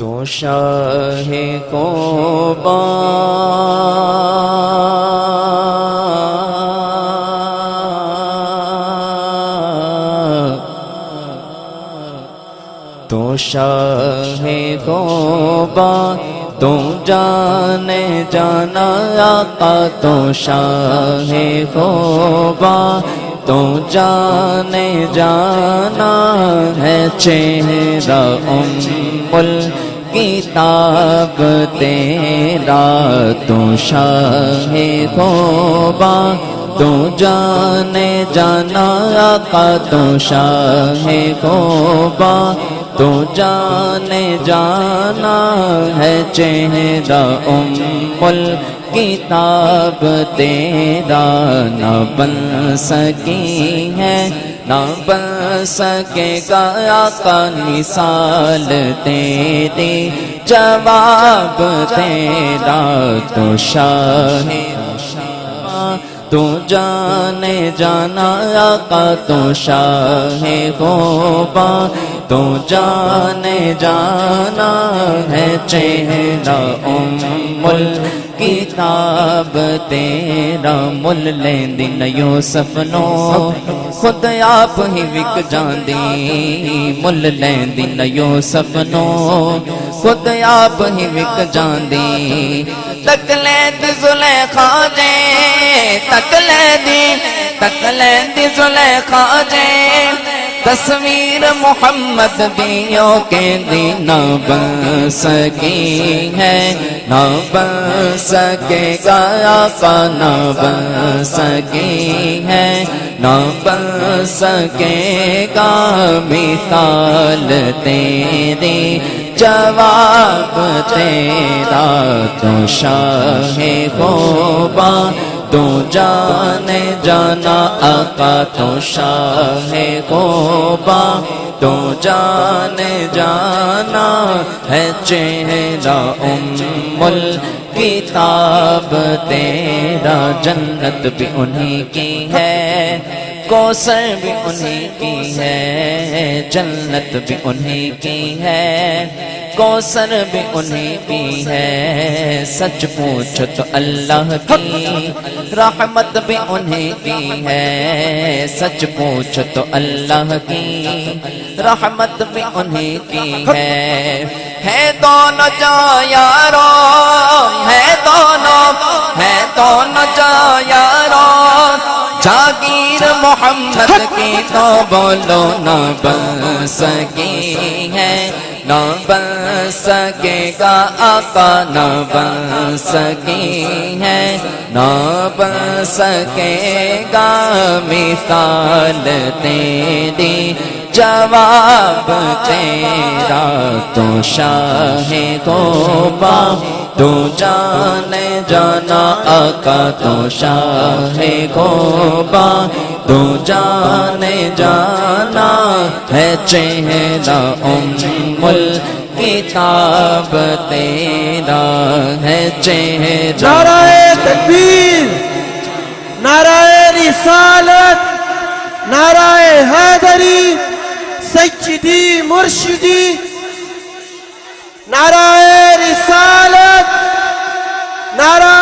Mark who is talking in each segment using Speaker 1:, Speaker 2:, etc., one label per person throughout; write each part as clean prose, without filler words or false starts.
Speaker 1: تو شاہ خوبا تو شاہ خوبا تو جانے جانا آقا تو شاہ خوبا تو جانے جانا ہے چہرہ الکتاب تیرا تو شاہ خوبا تو جانے جانا آقا تو شاہ خوبا تو جانے جانا ہے چہرہ الکتاب تیرا نہ بن سکی ہے نہ بن سکے گا آقا مثال تیری جواب تیرا تو شاہ تو جانے جانا آقا تو شاہ خوبا تو جانے جانا ہے چہرہ الکتاب تیرا مل لیندی نہ یوسف نو خود آپ ہی وک جاندی مل لیندی نہ یوسف نو خود آپ ہی وک جاندی تک لیندی زلیخا جے تک لیندی زلیخا جے تصویر محمد دیوں کے دن نہ بن سکی ہے نہ بن سکے گا آقا نہ بن سکی ہے نہ بن سکے گا مثال تیری جواب تیرا تو شاہ خوبا تو جانے جانا آقا تو شاہ خوبا تو جانے جانا ہے چہرہ الکتاب تیرا جنت بھی انہی کی ہے کوثر بھی انہی کی ہے جنت بھی انہی کی ہے کوثر بھی انہی کی ہے سچ پوچھو تو اللہ کی رحمت بھی انہی کی ہے سچ پوچھو تو اللہ کی رحمت بھی انہی کی ہے دونوں جا یارو ہے دونوں جا یارو جاگیر محمد کی تو بولو نہ بن سکی ہے نہ بن سکے گا آقا نہ بن سکی ہے نہ بن سکے گا مثال تیری جواب تیرا تو شاہ خوبا تو جانے جانا آقا تو شاہ خوبا تو جانے جانا ہے چہرہ الکتاب تیرا ہے چہرہ
Speaker 2: نعرہ تکبیر نعرہ رسالت نعرہ حیدری سیدی مرشدی نعرہ رسالت نعرہ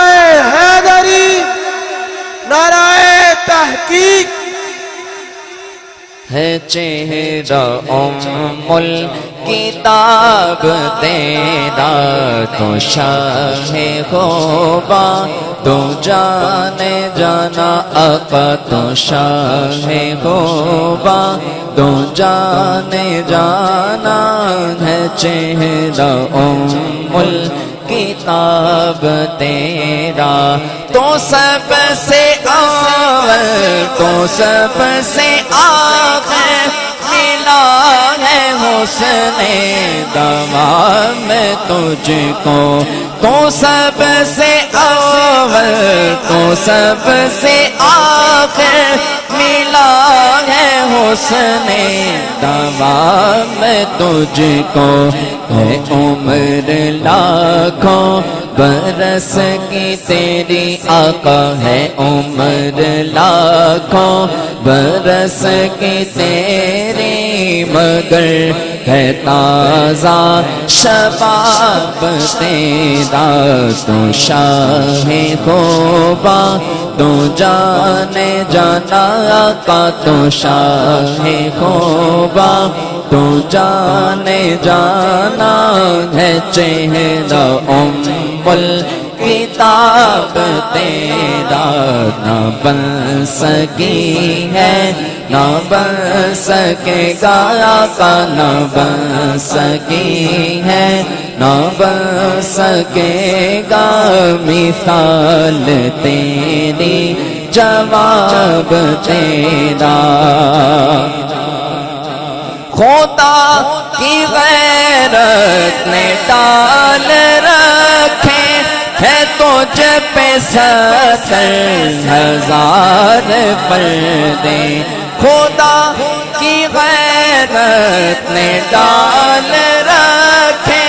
Speaker 2: حیدری نعرہ تحقیق
Speaker 1: ہے چہرہ الکتاب تیرا تو شاہ خوبا تو جانے جانا آقا تو شاہ خوبا تو جانے جانا ہے چہرہ الکتاب تیرا تو سب سے اول تو سب سے آخر ملا ہے حسن دوام میں تجھ کو تو سب سے اول تو سب سے آخر ملا ہے حسن دوام میں تجھ کو ہے عمر لاکھوں برس کی تیری آقا ہے عمر لاکھوں برس کی تیری مگر ہے تازہ شباب تیرا، تو شاہ خوبا تو جانے جانا کا، تو شاہ خوبا تو جانے جانا ہے، چہرہ کتاب تیرا نہ بن سکی ہے، نہ بن سکے گا آقا، نہ بن سکی ہے، نہ بن سکے گا مثال تیری، جواب تیرا۔ خدا کی غیرت نے ڈال رکھے ہے تجھ پہ 70,000 پردے، خدا کی غیرت نے ڈال رکھے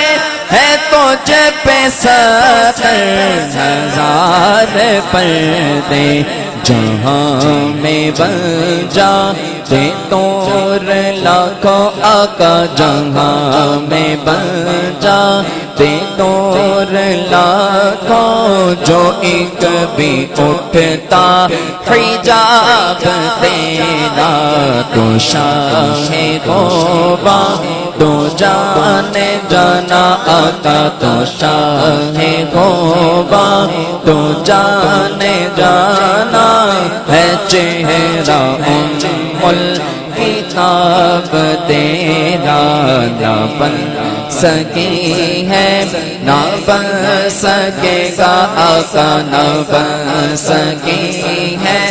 Speaker 1: ہے تجھ پہ 70,000 پردے، جہاں میں بن جا تے تور لاکھوں آقا، جہاں میں بن جا تے تور لاکھوں، جو ایک بھی اٹھتا حجاب تیرا، تو شاہ خوبا تو جانے جانا آقا، تو شاہ خوبا تو جانے جانا ہے، چہرہ کتاب تیرا نہ بن سکی ہے، نہ بن سکے گا آقا، نہ بن سکی ہے،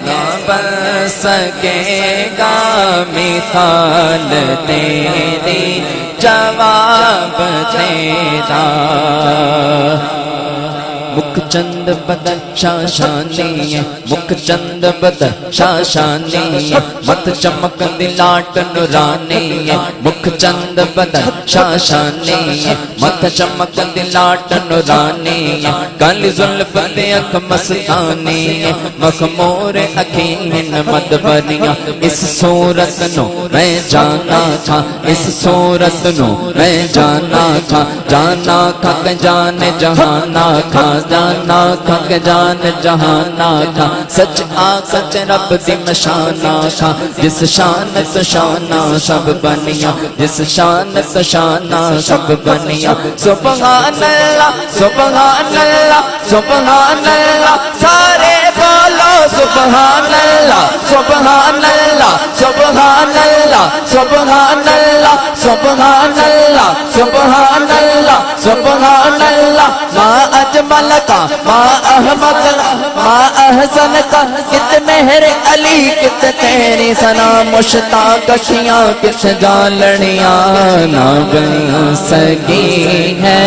Speaker 1: نہ بن سکے گا مثال تیری، جواب تیرا۔ مکھ چند بدر شاشانی ہے، مکھ چند بدر شاشانی ہے، مت چمک دلاٹ نورانی ہے، مکھ چند بدر شاشانی ہے، مت چمک دلاٹ نورانی ہے، کالی زلف دے اکھ مستانی ہے، مخمور اکھیں مدبریاں، اس صورت نو میں جانا تھا، اس صورت نو میں جانا تھا، جانا تھا کہ جان جہانا تھا، جانا تھا کہ جان جہانا تھا، سچ سچ رب دی مشانہ تھا، جس شان تو شانہ سب بنیا، جس شان تو شانہ سب بنیا، سبحان اللہ سبحان اللہ سبحان اللہ، سارے بولو سبحان اللہ سبحان اللہ سبحان اللہ سبحان اللہ سبحان اللہ سبحان اللہ سبحان اللہ، ما اجمل کا ما احمد ما احسن کا، کت مہر علی کت تیری ثنا، مشتاق کشیاں کت جالڑیاں، نہ بن سکی ہے،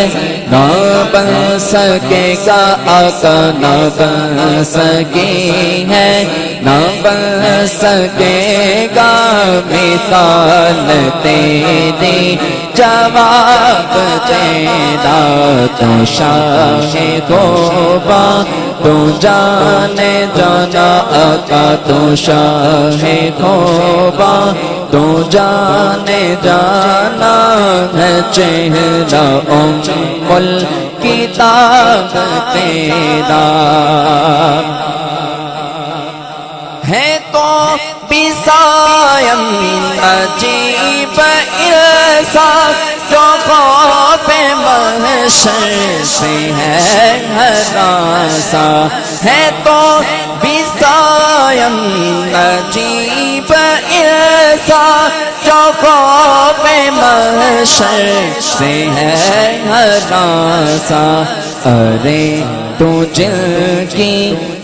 Speaker 1: نہ بن سکے گا آقا، نہ بن سکی ہے، نہ بن سکے گا مثال تیری، جواب تیرا، تو شاہ خوبا تو جانے جانا آقا، تو شاہ خوبا تو جانے جانا ہے، چہرہ کتاب تیرا ہے، تو بیسایم عجیب ایسا، جو خوف محشر سے ہے ہراسا، ہے تو بیسایم عجیب ایسا، جو خوف محشر سے ہے ہراسا، ارے تو جن کی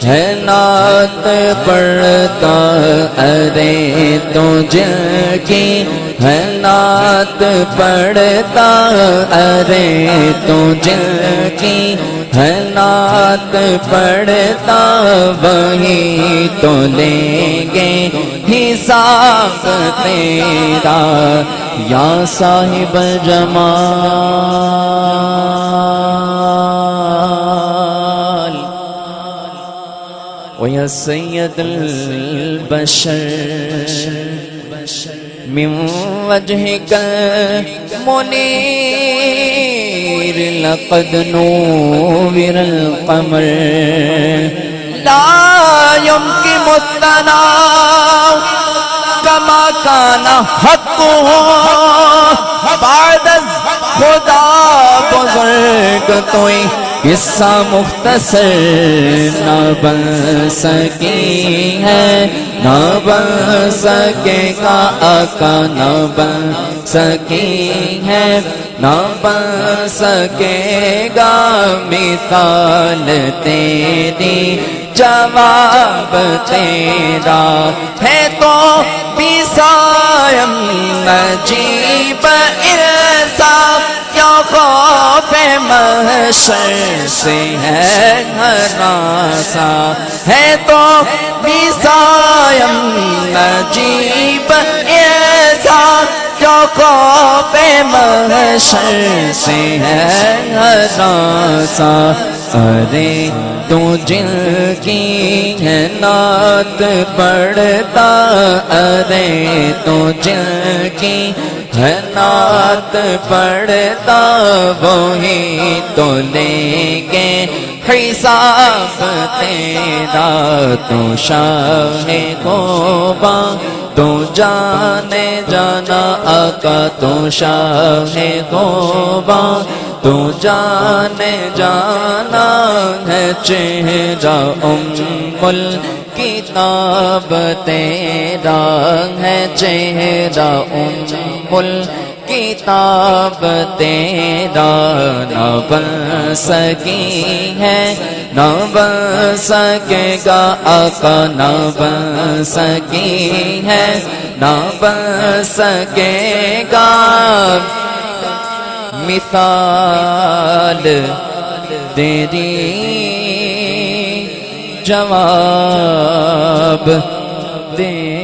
Speaker 1: ہے نعت پڑھتا، ارے تو جن کی ہے نعت پڑھتا، ارے تو جن کی ہے نعت پڑھتا، وہی تو لیں گے حساب تیرا، یا صاحب جمال ویا سید البشر، من وجهك المنير لقد نور القمر لا يمكن الثناء كما كان حقه بعد خدا بزرگ توئی قصہ مختصر نہ بن سکی ہے نہ بن سکے گا آقا نہ بن سکی ہے نہ بن سکے گا مثال تیری جواب تیرا ہے تو بیسایم نجیب ارسا کیا خوف محشر سے ہے ہراسا ہے تو بیسایم نجیب ارسا کیا خوف محشر سے ہے ہراسا ارے تو جن کی ہے نعت پڑھتا ارے تو جن کی ہے نعت پڑھتا وہی تو لیں گے حساب تیرا تو شاہ خوباں تو جانے جانا آقا تو شاہ خوباں تو جانے جانا ہے چہرہ الکتاب تیرا ہے چہرہ الکتاب تیرا نہ بن سکی ہے نہ بن سکے گا آقا نہ بن سکی ہے نہ بن سکے گا مثال تیری جواب دے